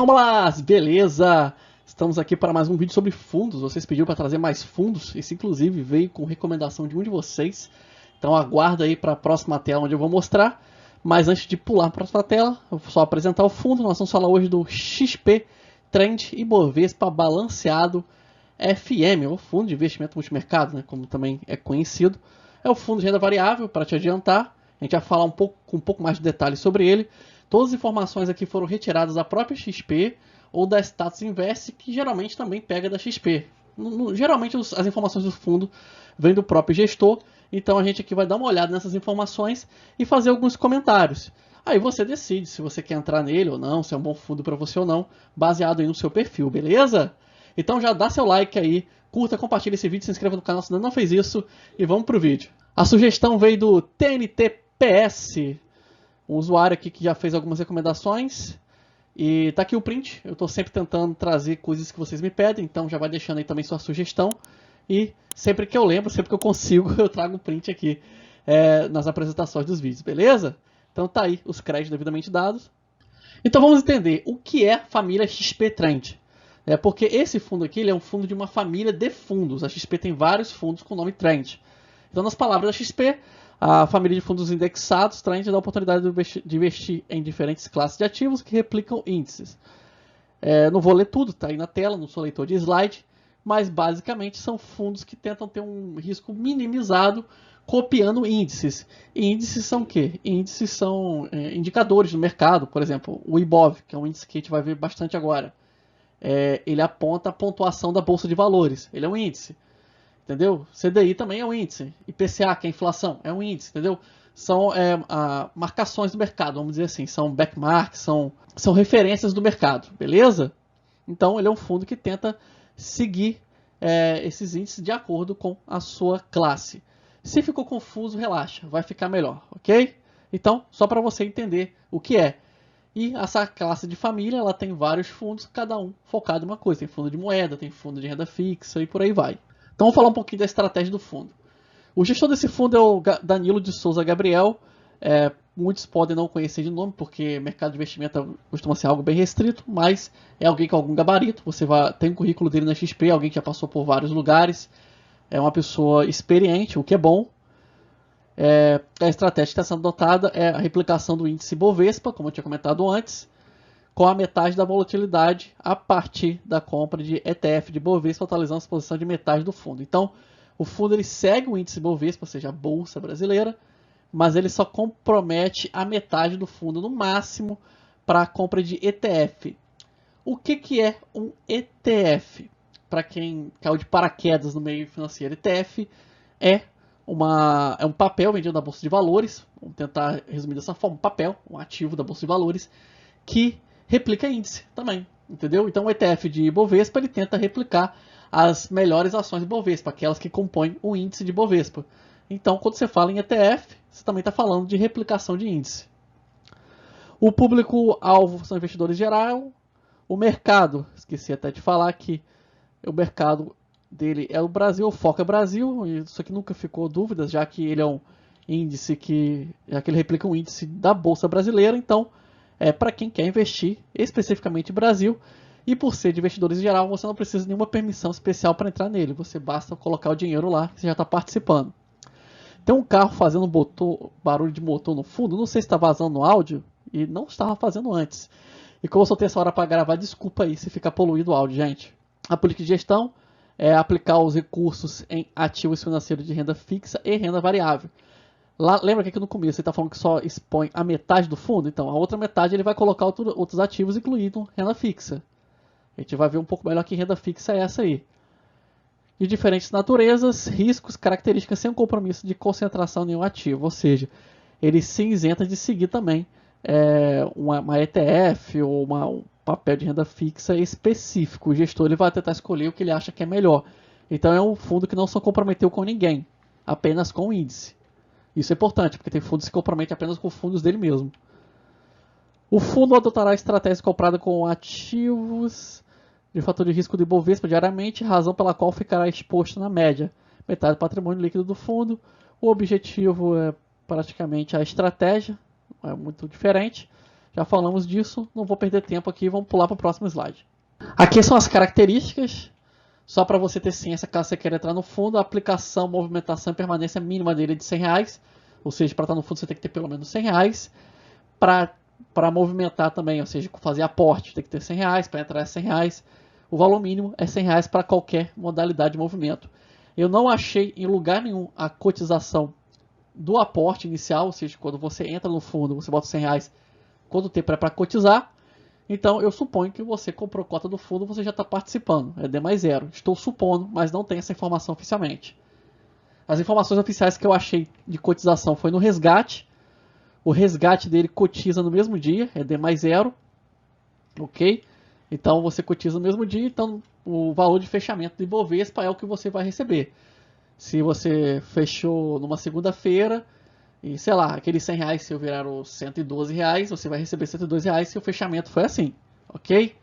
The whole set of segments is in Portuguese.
Titomblas, beleza? Estamos aqui para mais um vídeo sobre fundos. Vocês pediram para trazer mais fundos. Esse inclusive veio com recomendação de um de vocês. Então aguarda aí para a próxima tela onde eu vou mostrar. Mas antes de pular para a próxima tela, eu vou só apresentar o fundo. Nós vamos falar hoje do XP Trend Ibovespa Balanceado FM, o Fundo de Investimento Multimercado, né, como também é conhecido. É o fundo de renda variável, para te adiantar. A gente vai falar com um pouco mais de detalhes sobre ele. Todas as informações aqui foram retiradas da própria XP ou da Status Invest, que geralmente também pega da XP. Geralmente as informações do fundo vêm do próprio gestor, então a gente aqui vai dar uma olhada nessas informações e fazer alguns comentários. Aí você decide se você quer entrar nele ou não, se é um bom fundo para você ou não, baseado aí no seu perfil, beleza? Então já dá seu like aí, curta, compartilha esse vídeo, se inscreva no canal se ainda não fez isso e vamos pro vídeo. A sugestão veio do TNTPS, um usuário aqui que já fez algumas recomendações. E tá aqui o print. Eu estou sempre tentando trazer coisas que vocês me pedem, então já vai deixando aí também sua sugestão. E sempre que eu lembro, sempre que eu consigo, eu trago um print aqui nas apresentações dos vídeos, beleza? Então tá aí os créditos devidamente dados. Então vamos entender o que é a família XP Trend. Porque esse fundo aqui ele é um fundo de uma família de fundos. A XP tem vários fundos com o nome Trend. Então nas palavras da XP, a família de fundos indexados Trend dá a oportunidade de investir em diferentes classes de ativos que replicam índices. Não vou ler tudo, está aí na tela, não sou leitor de slide, mas basicamente são fundos que tentam ter um risco minimizado copiando índices. E índices são o quê? Índices são indicadores do mercado, por exemplo, o IBOV, que é um índice que a gente vai ver bastante agora. Ele aponta a pontuação da Bolsa de Valores, ele é um índice. Entendeu? CDI também é um índice. IPCA, que é a inflação, é um índice, entendeu? São marcações do mercado, vamos dizer assim. São benchmarks, são referências do mercado, beleza? Então, ele é um fundo que tenta seguir esses índices de acordo com a sua classe. Se ficou confuso, relaxa, vai ficar melhor, ok? Então, só para você entender o que é. E essa classe de família, ela tem vários fundos, cada um focado em uma coisa. Tem fundo de moeda, tem fundo de renda fixa e por aí vai. Então vamos falar um pouquinho da estratégia do fundo. O gestor desse fundo é o Danilo de Souza Gabriel. Muitos podem não conhecer de nome, porque mercado de investimento costuma ser algo bem restrito, mas é alguém com algum gabarito. Você tem um currículo dele na XP, alguém que já passou por vários lugares. É uma pessoa experiente, o que é bom. A estratégia que está sendo adotada é a replicação do índice Bovespa, como eu tinha comentado antes, com a metade da volatilidade a partir da compra de ETF de Bovespa, atualizando a exposição de metade do fundo. Então, o fundo ele segue o índice Bovespa, ou seja, a Bolsa Brasileira, mas ele só compromete a metade do fundo, no máximo, para a compra de ETF. O que é um ETF? Para quem caiu de paraquedas no meio financeiro, ETF é um papel vendido na Bolsa de Valores, vamos tentar resumir dessa forma, um papel, um ativo da Bolsa de Valores, que replica índice também, entendeu? Então o ETF de Bovespa ele tenta replicar as melhores ações de Bovespa, aquelas que compõem o índice de Bovespa. Então quando você fala em ETF, você também está falando de replicação de índice. O público-alvo são investidores geral. O mercado, esqueci até de falar que o mercado dele é o Brasil, o foco é Brasil, isso aqui nunca ficou dúvidas, já que ele é um índice já que ele replica um índice da Bolsa Brasileira, então para quem quer investir especificamente no Brasil, e por ser de investidores em geral, você não precisa de nenhuma permissão especial para entrar nele, você basta colocar o dinheiro lá, que você já está participando. Tem um carro fazendo barulho de motor no fundo, não sei se está vazando no áudio, e não estava fazendo antes. E como eu só tenho essa hora para gravar, desculpa aí se ficar poluído o áudio, gente. A política de gestão é aplicar os recursos em ativos financeiros de renda fixa e renda variável. Lá, lembra que aqui no começo ele está falando que só expõe a metade do fundo? Então, a outra metade ele vai colocar outros ativos, incluindo renda fixa. A gente vai ver um pouco melhor que renda fixa é essa aí. De diferentes naturezas, riscos, características sem um compromisso de concentração em nenhum ativo. Ou seja, ele se isenta de seguir também uma ETF ou um papel de renda fixa específico. O gestor ele vai tentar escolher o que ele acha que é melhor. Então, é um fundo que não se comprometeu com ninguém, apenas com o índice. Isso é importante, porque tem fundos que se comprometem apenas com fundos dele mesmo. O fundo adotará a estratégia comprada com ativos de fator de risco do Ibovespa diariamente, razão pela qual ficará exposto na média metade do patrimônio líquido do fundo. O objetivo é praticamente a estratégia, não é muito diferente. Já falamos disso, não vou perder tempo aqui, vamos pular para o próximo slide. Aqui são as características, só para você ter ciência caso você queira entrar no fundo. A aplicação, movimentação e permanência mínima dele é de R$100, ou seja, para estar no fundo você tem que ter pelo menos R$100. Para movimentar também, ou seja, fazer aporte tem que ter R$100, para entrar é R$100. O valor mínimo é R$100 para qualquer modalidade de movimento. Eu não achei em lugar nenhum a cotização do aporte inicial, ou seja, quando você entra no fundo, você bota R$100, quanto tempo é para cotizar. Então eu suponho que você comprou cota do fundo, você já está participando, é D mais zero. Estou supondo, mas não tem essa informação oficialmente. As informações oficiais que eu achei de cotização foi no resgate. O resgate dele cotiza no mesmo dia, é D mais zero, ok? Então você cotiza no mesmo dia, então o valor de fechamento do Ibovespa é o que você vai receber. Se você fechou numa segunda-feira, e sei lá, aqueles R$100 se eu virar os R$112, você vai receber R$112 se o fechamento foi assim, ok?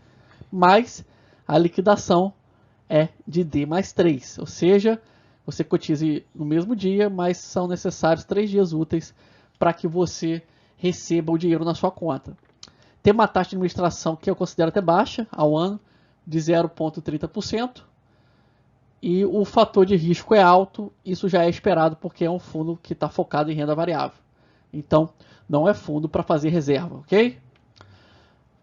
Mas a liquidação é de D mais 3, ou seja, você cotize no mesmo dia, mas são necessários 3 dias úteis para que você receba o dinheiro na sua conta. Tem uma taxa de administração que eu considero até baixa ao ano, de 0,30%. E o fator de risco é alto, isso já é esperado porque é um fundo que está focado em renda variável. Então, não é fundo para fazer reserva, ok?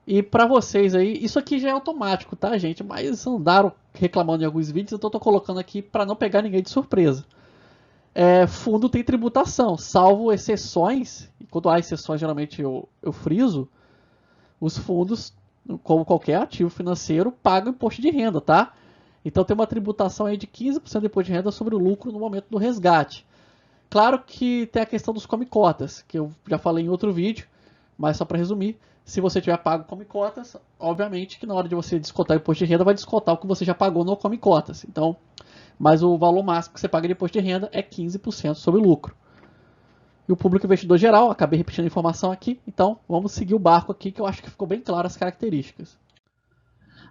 E para vocês aí, isso aqui já é automático, tá, gente? Mas andaram reclamando em alguns vídeos, então eu estou colocando aqui para não pegar ninguém de surpresa. Fundo tem tributação, salvo exceções, e quando há exceções geralmente eu friso, os fundos, como qualquer ativo financeiro, pagam imposto de renda, tá? Então tem uma tributação aí de 15% de imposto de renda sobre o lucro no momento do resgate. Claro que tem a questão dos come-cotas, que eu já falei em outro vídeo, mas só para resumir, se você tiver pago come-cotas, obviamente que na hora de você descontar o imposto de renda, vai descontar o que você já pagou no come-cotas. Então, mas o valor máximo que você paga de imposto de renda é 15% sobre o lucro. E o público investidor geral, acabei repetindo a informação aqui, então vamos seguir o barco aqui, que eu acho que ficou bem claro as características.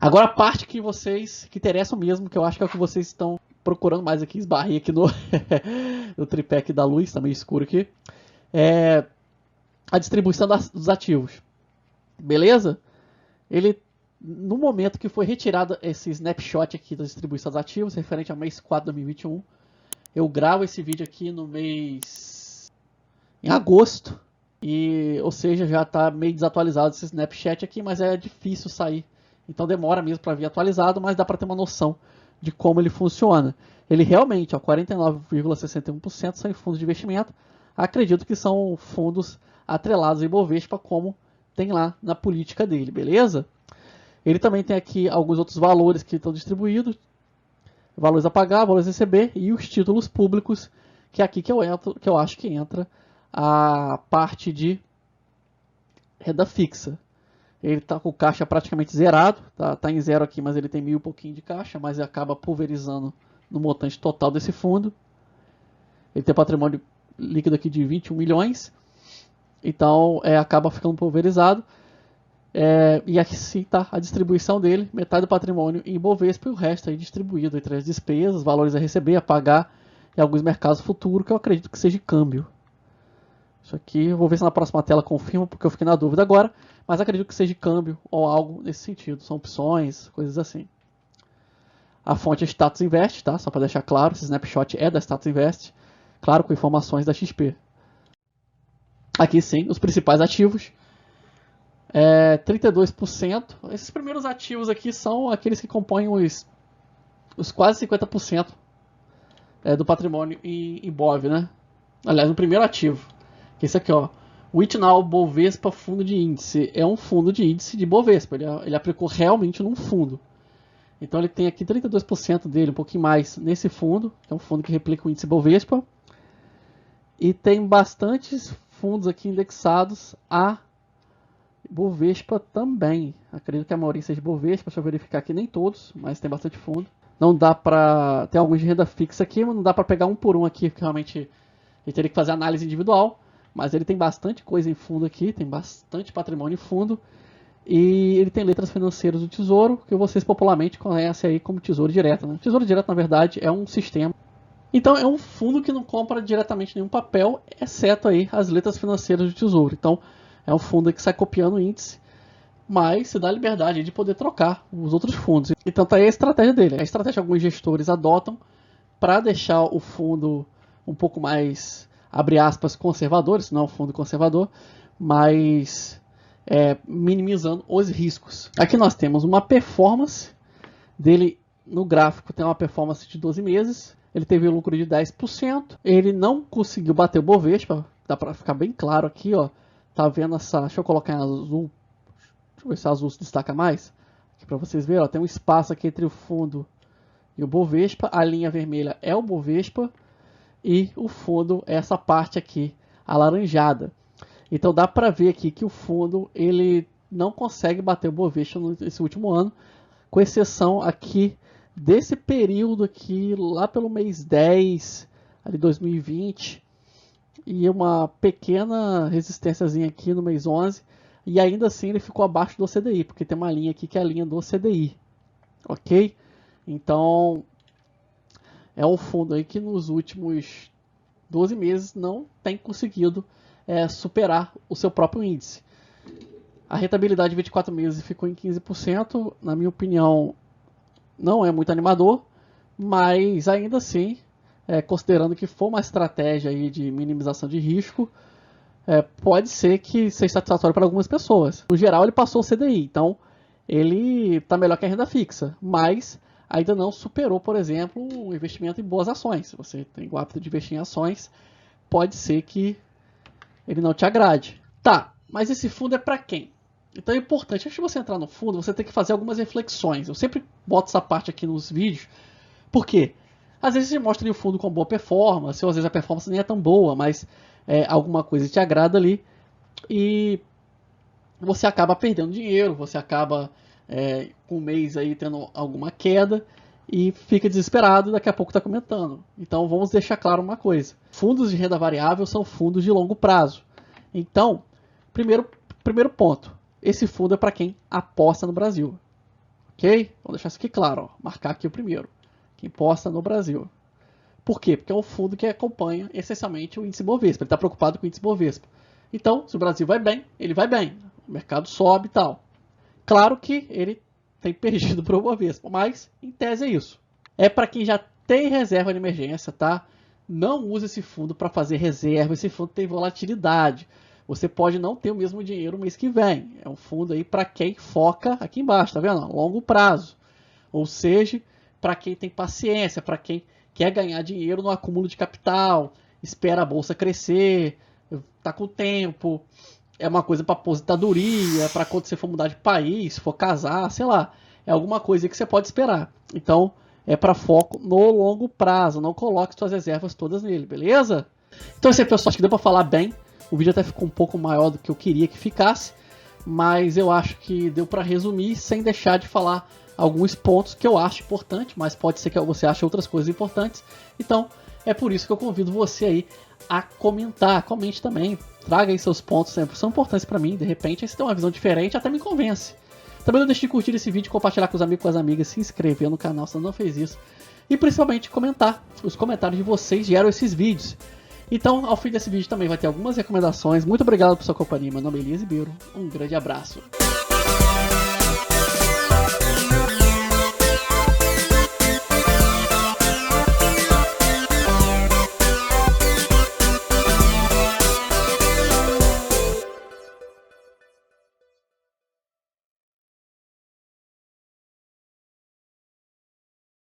Agora a parte que vocês, que interessam mesmo, que eu acho que é o que vocês estão procurando mais aqui, esbarrei aqui no, no tripé aqui da luz, tá meio escuro aqui, é a distribuição dos ativos. Beleza? Ele, no momento que foi retirado esse snapshot aqui da distribuição dos ativos, referente ao mês 4 de 2021, eu gravo esse vídeo aqui no mês em agosto, ou seja, já está meio desatualizado esse snapshot aqui, mas é difícil sair. Então demora mesmo para vir atualizado, mas dá para ter uma noção de como ele funciona. Ele realmente, 49,61% são em fundos de investimento. Acredito que são fundos atrelados ao Ibovespa, como tem lá na política dele, beleza? Ele também tem aqui alguns outros valores que estão distribuídos. Valores a pagar, valores a receber e os títulos públicos, que é aqui que eu acho que entra a parte de renda fixa. Ele está com o caixa praticamente zerado, tá em zero aqui, mas ele tem 1.000 e pouquinho de caixa, mas acaba pulverizando no montante total desse fundo. Ele tem patrimônio líquido aqui de 21 milhões, então acaba ficando pulverizado. E aqui sim está a distribuição dele, metade do patrimônio em Ibovespa e o resto aí distribuído entre as despesas, valores a receber, a pagar e alguns mercados futuros, que eu acredito que seja câmbio. Isso aqui eu vou ver se na próxima tela confirma, porque eu fiquei na dúvida agora, mas acredito que seja câmbio ou algo nesse sentido. São opções, coisas assim. A fonte é Status Invest, tá? Só para deixar claro, esse snapshot é da Status Invest, claro, com informações da XP. Aqui sim, os principais ativos. 32%. Esses primeiros ativos aqui são aqueles que compõem os quase 50% do patrimônio em BOV, né? Aliás, o primeiro ativo. Esse aqui, ó. Witnau Bovespa Fundo de Índice. É um fundo de índice de Bovespa. Ele aplicou realmente num fundo. Então ele tem aqui 32% dele, um pouquinho mais nesse fundo, que é um fundo que replica o índice Bovespa. E tem bastantes fundos aqui indexados a Bovespa também. Acredito que a maioria seja Bovespa. Deixa eu verificar aqui, nem todos, mas tem bastante fundo. Não dá pra... Tem alguns de renda fixa aqui, mas não dá pra pegar um por um aqui, porque realmente a gente teria que fazer análise individual. Mas ele tem bastante coisa em fundo aqui, tem bastante patrimônio em fundo. E ele tem letras financeiras do Tesouro, que vocês popularmente conhecem aí como Tesouro Direto, né? Tesouro Direto, na verdade, é um sistema. Então é um fundo que não compra diretamente nenhum papel, exceto aí as letras financeiras do Tesouro. Então É um fundo que sai copiando o índice, mas se dá a liberdade de poder trocar os outros fundos. Então tá aí a estratégia dele. A estratégia que alguns gestores adotam para deixar o fundo um pouco mais, abre aspas, conservador, isso não é um fundo conservador, mas minimizando os riscos. Aqui nós temos uma performance dele no gráfico, tem uma performance de 12 meses, ele teve um lucro de 10%, ele não conseguiu bater o Bovespa, dá para ficar bem claro aqui, ó, tá vendo essa, deixa eu colocar em azul, deixa eu ver se o azul se destaca mais, aqui para vocês verem, ó, tem um espaço aqui entre o fundo e o Bovespa, a linha vermelha é o Bovespa e o fundo é essa parte aqui, alaranjada. Então dá para ver aqui que o fundo ele não consegue bater o Bovespa nesse último ano, com exceção aqui desse período aqui, lá pelo mês 10, ali 2020, e uma pequena resistênciazinha aqui no mês 11, e ainda assim ele ficou abaixo do CDI, porque tem uma linha aqui que é a linha do CDI, ok? Então, é um fundo aí que nos últimos 12 meses não tem conseguido superar o seu próprio índice. A rentabilidade de 24 meses ficou em 15%, na minha opinião não é muito animador, mas ainda assim, considerando que for uma estratégia aí de minimização de risco, pode ser que seja satisfatório para algumas pessoas. No geral ele passou o CDI, então ele está melhor que a renda fixa, mas ainda não superou, por exemplo, o investimento em boas ações. Se você tem o hábito de investir em ações, pode ser que ele não te agrade. Tá, mas esse fundo é para quem? Então é importante, antes de você entrar no fundo, você tem que fazer algumas reflexões. Eu sempre boto essa parte aqui nos vídeos, porque às vezes você mostra ali o fundo com boa performance, ou às vezes a performance nem é tão boa, mas alguma coisa te agrada ali, e você acaba perdendo dinheiro, você acaba com um mês aí tendo alguma queda, e fica desesperado e daqui a pouco está comentando. Então vamos deixar claro uma coisa. Fundos de renda variável são fundos de longo prazo. Então, primeiro ponto. Esse fundo é para quem aposta no Brasil. Ok? Vamos deixar isso aqui claro. Ó. Marcar aqui o primeiro. Quem aposta no Brasil. Por quê? Porque é um fundo que acompanha essencialmente o índice Bovespa. Ele está preocupado com o índice Bovespa. Então, se o Brasil vai bem, ele vai bem. O mercado sobe e tal. Claro que ele tem perdido para o Bovespa, mas em tese é isso. É para quem já tem reserva de emergência, tá? Não use esse fundo para fazer reserva, esse fundo tem volatilidade. Você pode não ter o mesmo dinheiro no mês que vem. É um fundo aí para quem foca aqui embaixo, tá vendo? Longo prazo. Ou seja, para quem tem paciência, para quem quer ganhar dinheiro no acúmulo de capital, espera a bolsa crescer, tá com tempo. É uma coisa para aposentadoria, para quando você for mudar de país, for casar, sei lá. É alguma coisa que você pode esperar. Então, é para foco no longo prazo. Não coloque suas reservas todas nele, beleza? Então, assim, pessoal, acho que deu para falar bem. O vídeo até ficou um pouco maior do que eu queria que ficasse. Mas eu acho que deu para resumir sem deixar de falar alguns pontos que eu acho importantes. Mas pode ser que você ache outras coisas importantes. Então, é por isso que eu convido você aí a comentar. Comente também. Traga aí seus pontos, sempre são importantes para mim. De repente, aí você tem uma visão diferente, até me convence. Também não deixe de curtir esse vídeo, compartilhar com os amigos, com as amigas, se inscrever no canal se não fez isso. E principalmente comentar. Os comentários de vocês geram esses vídeos. Então, ao fim desse vídeo também vai ter algumas recomendações. Muito obrigado por sua companhia. Meu nome é Elias Ribeiro. Um grande abraço.